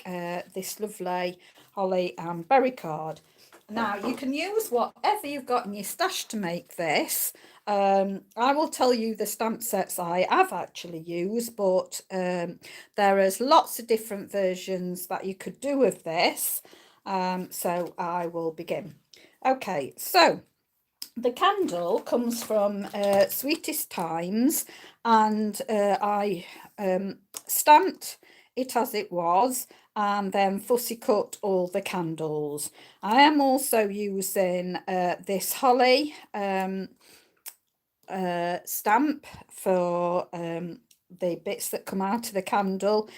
this lovely holly and berry card. Now you can use whatever you've got in your stash to make this. I will tell you the stamp sets I have actually used, but there is lots of different versions that you could do with this. So I will begin. Okay, so the candle comes from Sweetest Times, and I stamped it as it was and then fussy cut all the candles. I am also using this holly stamp for the bits that come out of the candle.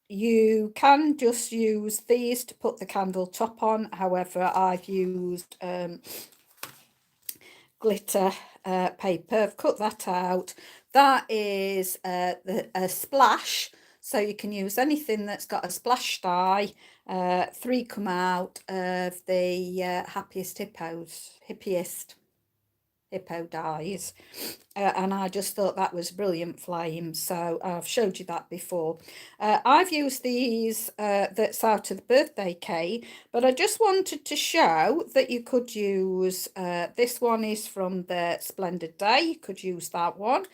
You can just use these to put the candle top on. However, I've used glitter paper. I've cut that out. That is a splash, so you can use anything that's got a splash die. 3 come out of the hippiest hippo dies, and I just thought that was brilliant flame, so I've showed you that before. I've used these that's out of the birthday cake, but I just wanted to show that you could use this one is from the Splendid Day. You could use that one.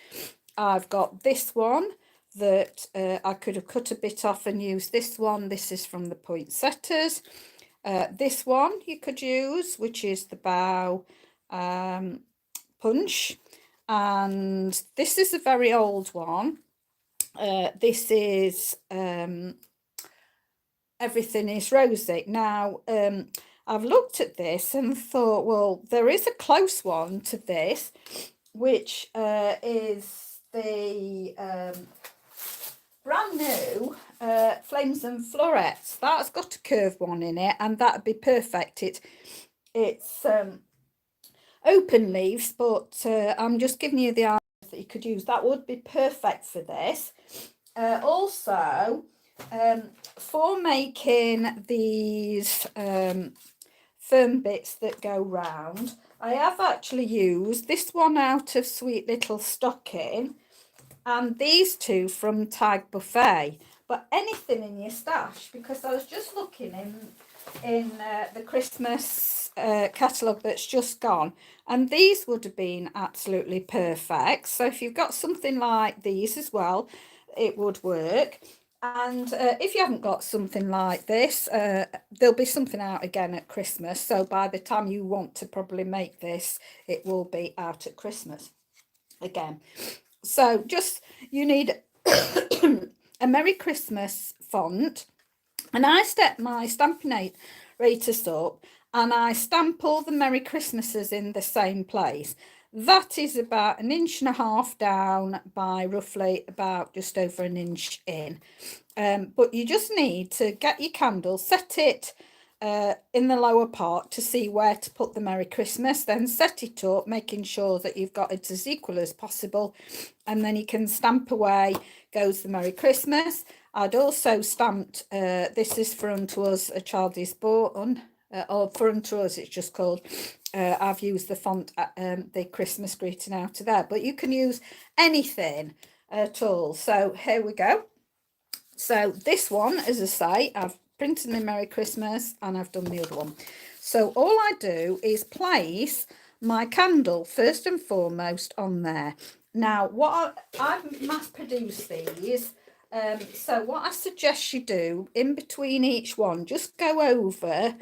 I've got this one that I could have cut a bit off and used this one. This is from the Poinsettias. This one you could use, which is the bow punch, and this is a very old one. This is Everything is Rosy. Now I've looked at this and thought, well, there is a close one to this, which is the brand new Flames and Florets. That's got a curved one in it, and that'd be perfect. It's open leaves, but I'm just giving you the idea that you could use. That would be perfect for this. Also, for making these firm bits that go round, I have actually used this one out of Sweet Little Stocking and these two from Tag Buffet. But anything in your stash, because I was just looking in the Christmas catalogue that's just gone, and these would have been absolutely perfect. So if you've got something like these as well, it would work. And if you haven't got something like this, there'll be something out again at Christmas. So by the time you want to probably make this, it will be out at Christmas again. So just, you need a Merry Christmas font. And I step my Stampin'-8 up and I stamp all the Merry Christmases in the same place. That is about 1.5 inches down by roughly about just over 1 inch in. But you just need to get your candle, set it in the lower part to see where to put the Merry Christmas, then set it up, making sure that you've got it as equal as possible, and then you can stamp away goes the Merry Christmas. I'd also stamped, this is For Unto Us a Child Is Born, or For Unto Us it's just called. I've used the font, the Christmas greeting out of there, but you can use anything at all. So here we go. So this one, as I say, I've printed my Merry Christmas and I've done the other one. So all I do is place my candle first and foremost on there. Now, I've mass produced these. So what I suggest you do in between each one, just go over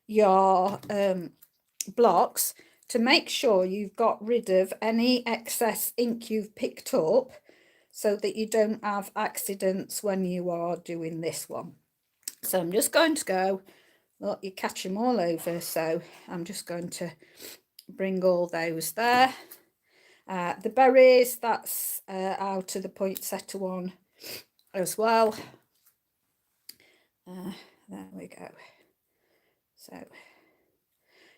your blocks to make sure you've got rid of any excess ink you've picked up, so that you don't have accidents when you are doing this one. So I'm just going to go, look, you catch them all over, so I'm just going to bring all those there. The berries, that's out of the Poinsettia one as well. There we go. So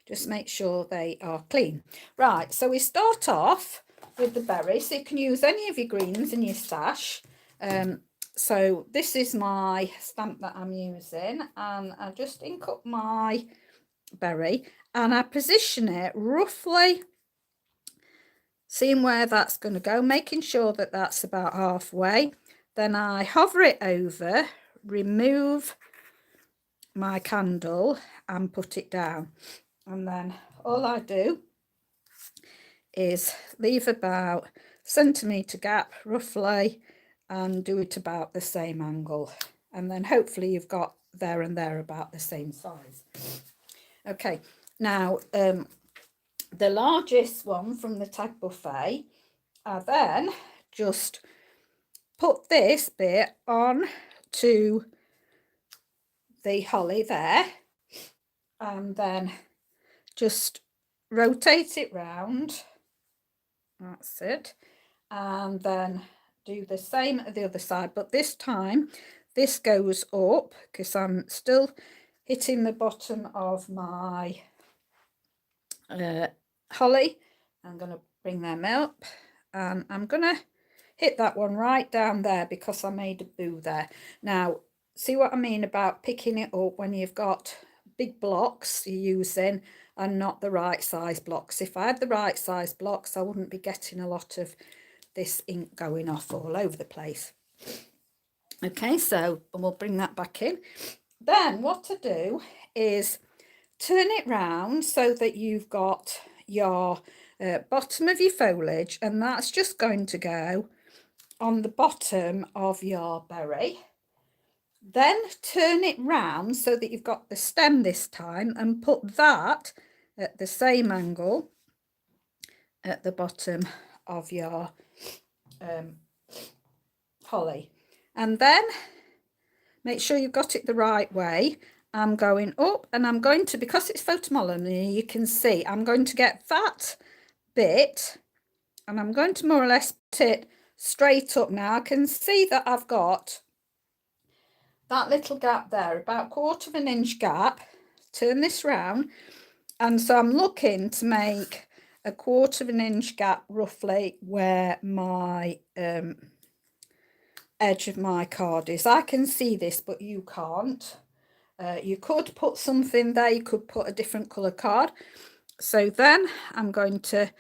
just make sure they are clean. Right, so we start off with the berries. So you can use any of your greens in your stash. So this is my stamp that I'm using, and I just ink up my berry and I position it roughly, seeing where that's going to go, making sure that that's about halfway. Then I hover it over remove my candle and put it down, and then all I do is leave about centimetre gap roughly and do it about the same angle, and then hopefully you've got there and there about the same size. Okay, now the largest one from the tag buffet, I then just put this bit on to the holly there, and then just rotate it round, that's it, and then do the same at the other side, but this time this goes up because I'm still hitting the bottom of my holly. I'm going to bring them up, and I'm going to hit that one right down there because I made a boo there. Now, see what I mean about picking it up when you've got big blocks you're using and not the right size blocks. If I had the right size blocks, I wouldn't be getting a lot of this ink going off all over the place. Okay, so we'll bring that back in. Then what to do is turn it round so that you've got your bottom of your foliage, and that's just going to go on the bottom of your berry. Then turn it round so that you've got the stem this time, and put that at the same angle at the bottom of your holly. And then make sure you've got it the right way. I'm going up, and I'm going to, because it's photomolony, you can see I'm going to get that bit, and I'm going to more or less put it straight up. Now I can see that I've got that little gap there, about 1/4 inch gap. Turn this round, and so I'm looking to make a 1/4 inch gap roughly where my edge of my card is. I can see this, but you can't. You could put something there, you could put a different colour card. So then I'm going to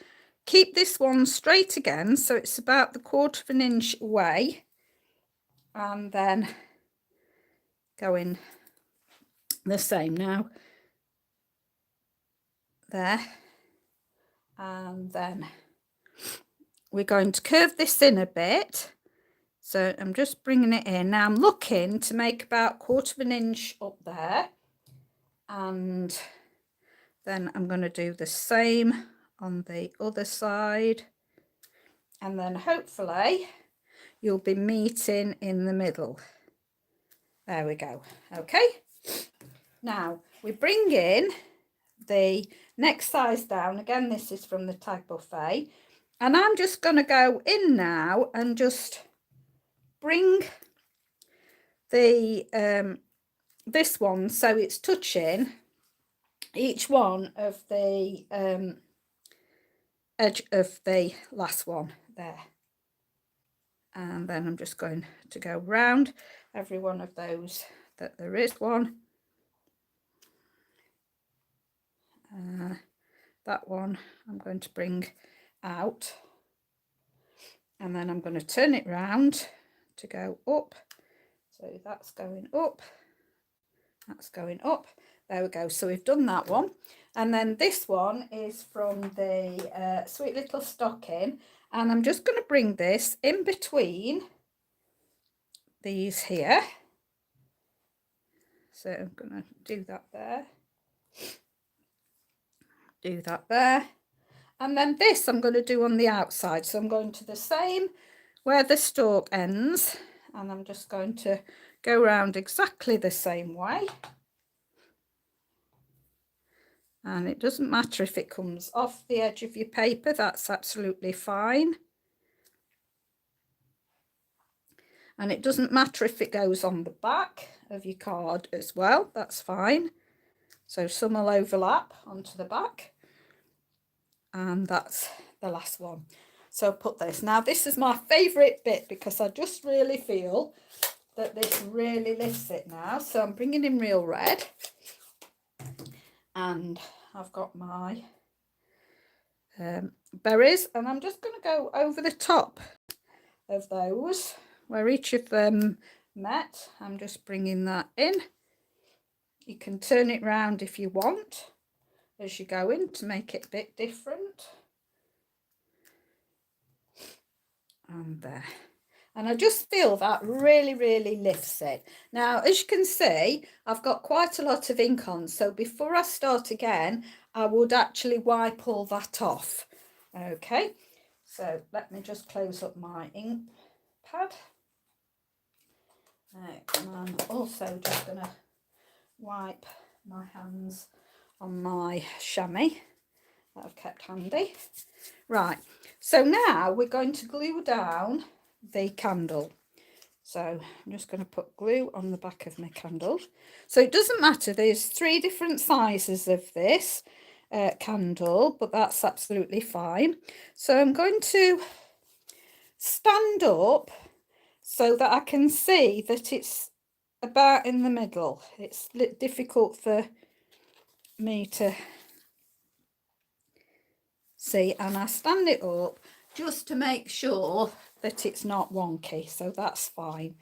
keep this one straight again, so it's about the 1/4 inch away, and then going the same now there, and then we're going to curve this in a bit. So I'm just bringing it in. Now I'm looking to make about 1/4 inch up there, and then I'm going to do the same on the other side, and then hopefully you'll be meeting in the middle. There we go. Okay, now we bring in the next size down. Again, this is from the tag buffet, and I'm just going to go in now and just bring the this one so it's touching each one of the edge of the last one there, and then I'm just going to go round every one of those that there is one. That one I'm going to bring out, and then I'm going to turn it round to go up. So that's going up, that's going up. There we go. So we've done that one, and then this one is from the Sweet Little Stocking, and I'm just going to bring this in between these here. So I'm going to do that there, do that there, and then this I'm going to do on the outside. So I'm going to the same where the stalk ends, and I'm just going to go around exactly the same way. And it doesn't matter if it comes off the edge of your paper, that's absolutely fine. And it doesn't matter if it goes on the back of your card as well, that's fine. So some will overlap onto the back, and that's the last one. So put this. Now this is my favourite bit because I just really feel that this really lifts it now. So I'm bringing in Real Red, and I've got my berries, and I'm just going to go over the top of those where each of them met. I'm just bringing that in. You can turn it round if you want as you go in to make it a bit different. And there. And I just feel that really, really lifts it. Now, as you can see, I've got quite a lot of ink on. So before I start again, I would actually wipe all that off. Okay, so let me just close up my ink pad. And I'm also just going to wipe my hands on my chamois that I've kept handy. Right, so now we're going to glue down the candle. So I'm just going to put glue on the back of my candle. So it doesn't matter, there's 3 different sizes of this candle, but that's absolutely fine. So I'm going to stand up so that I can see that it's about in the middle. It's difficult for me to see, and I stand it up just to make sure that it's not wonky, so that's fine.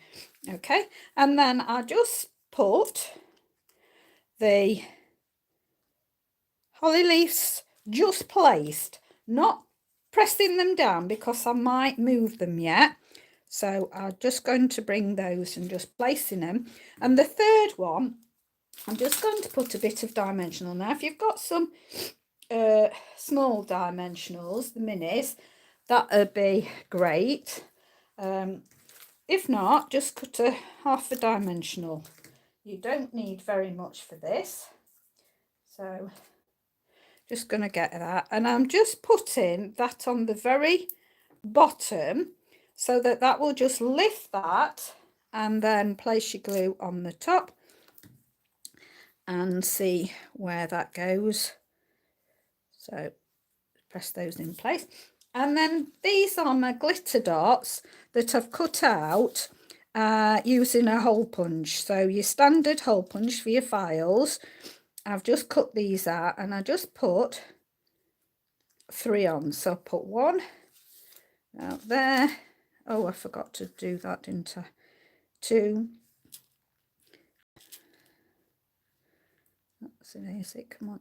Okay, and then I just put the holly leaves just placed, not pressing them down because I might move them yet. So I'm just going to bring those and just placing them. And the third one, I'm just going to put a bit of dimensional. Now, if you've got some small dimensionals, the minis, that would be great. If not, just cut a half a dimensional. You don't need very much for this. So just going to get that, and I'm just putting that on the very bottom so that that will just lift that, and then place your glue on the top and see where that goes. So press those in place, and then these are my glitter dots that I've cut out using a hole punch. So your standard hole punch for your files, I've just cut these out, and I just put 3 on. So I put 1 out there. Oh, I forgot to do that, didn't I? 2. That's easy, come on.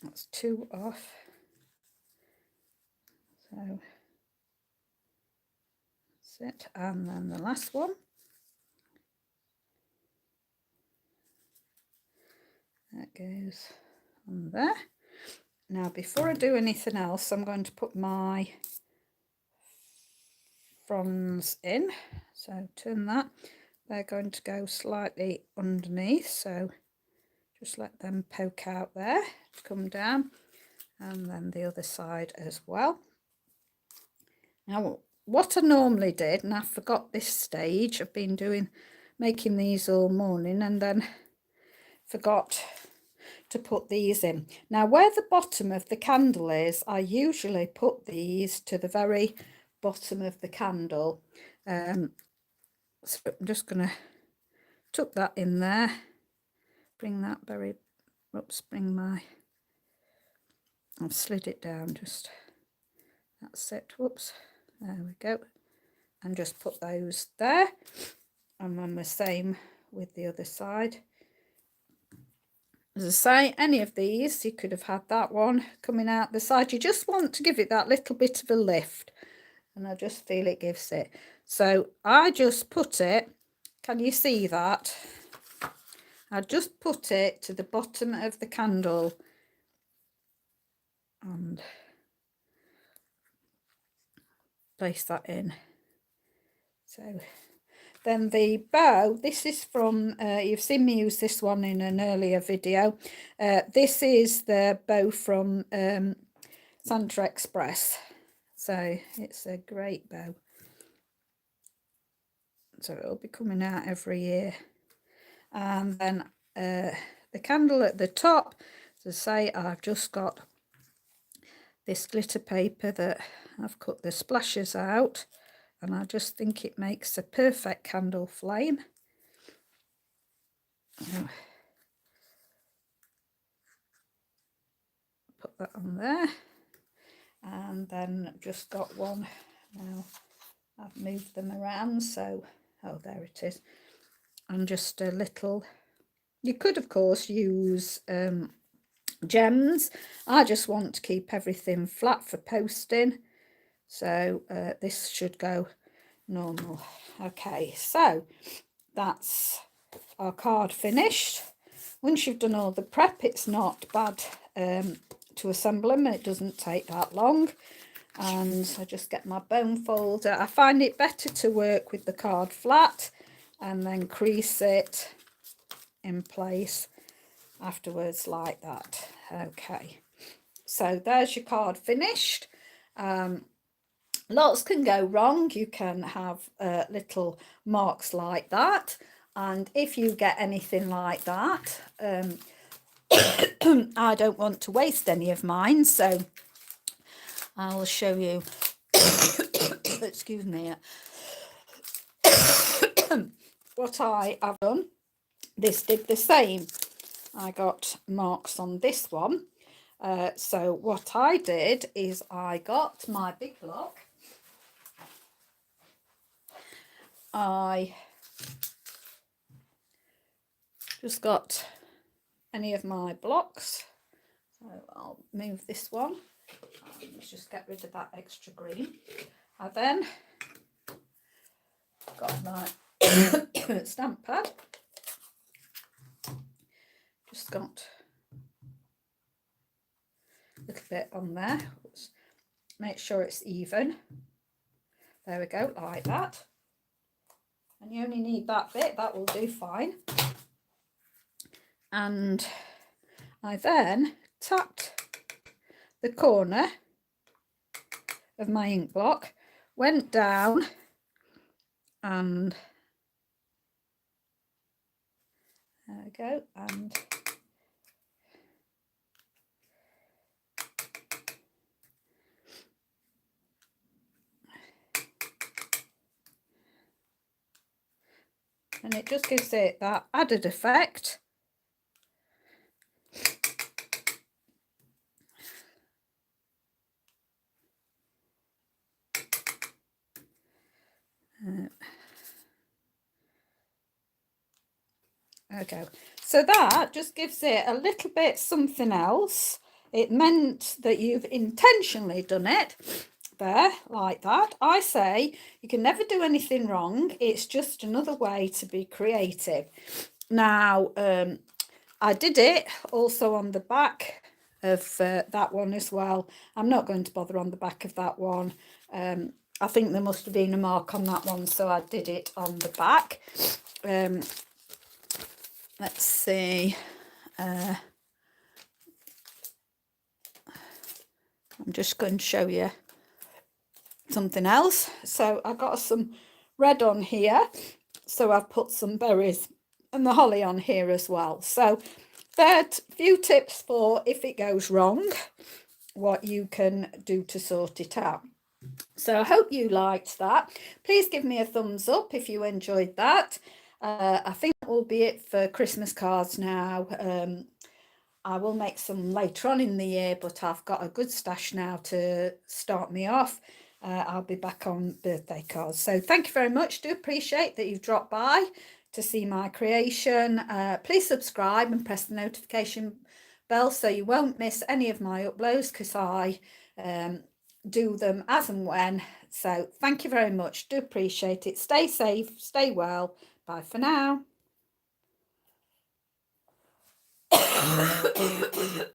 That's 2 off. So that's it. And then the last one. That goes on there. Now, before I do anything else, I'm going to put my fronds in. So turn that. They're going to go slightly underneath. So just let them poke out there, come down, and then the other side as well. Now, what I normally did, and I forgot this stage, I've been making these all morning and then forgot to put these in. Now, where the bottom of the candle is, I usually put these to the very bottom of the candle. So I'm just going to tuck that in there, bring that very, oops, I've slid it down, just, that's it, whoops, there we go, and just put those there, and then the same with the other side. As I say, any of these, you could have had that one coming out the side. You just want to give it that little bit of a lift, and I just feel it gives it. So I just put it, can you see that? I just put it to the bottom of the candle and place that in. So then the bow, this is from, you've seen me use this one in an earlier video. This is the bow from Santa Express. So it's a great bow. So it'll be coming out every year. And then the candle at the top, as I say, I've just got this glitter paper that I've cut the splashes out, and I just think it makes a perfect candle flame. Put that on there, and then just got one. Now I've moved them around, so, oh, there it is. And just a little, you could of course use gems. I just want to keep everything flat for posting, so this should go normal. Okay, so that's our card finished. Once you've done all the prep, it's not bad to assemble them, and it doesn't take that long. And I just get my bone folder. I find it better to work with the card flat and then crease it in place afterwards like that. Okay, so there's your card finished. Lots can go wrong. You can have little marks like that, and if you get anything like that, I don't want to waste any of mine, so I'll show you. Excuse me. What I have done, this did the same. I got marks on this one. So what I did is I got my big block. I just got any of my blocks. So I'll move this one. Let's just get rid of that extra green. I then got my stamp pad. Just got a little bit on there. Let's make sure it's even. There we go, like that. And you only need that bit, that will do fine. And I then tapped the corner of my ink block, went down, and there we go, and it just gives it that added effect. Okay, so that just gives it a little bit something else. It meant that you've intentionally done it there like that. I say you can never do anything wrong. It's just another way to be creative. Now, I did it also on the back of that one as well. I'm not going to bother on the back of that one. I think there must have been a mark on that one, so I did it on the back. Let's see. I'm just going to show you something else. So I got some red on here, so I've put some berries and the holly on here as well. So there's a few tips for if it goes wrong, what you can do to sort it out. So I hope you liked that. Please give me a thumbs up if you enjoyed that. I think that will be it for Christmas cards now. I will make some later on in the year, but I've got a good stash now to start me off. I'll be back on birthday cards. So thank you very much. Do appreciate that you've dropped by to see my creation. Please subscribe and press the notification bell so you won't miss any of my uploads, because I do them as and when. So thank you very much. Do appreciate it. Stay safe, stay well. Bye for now.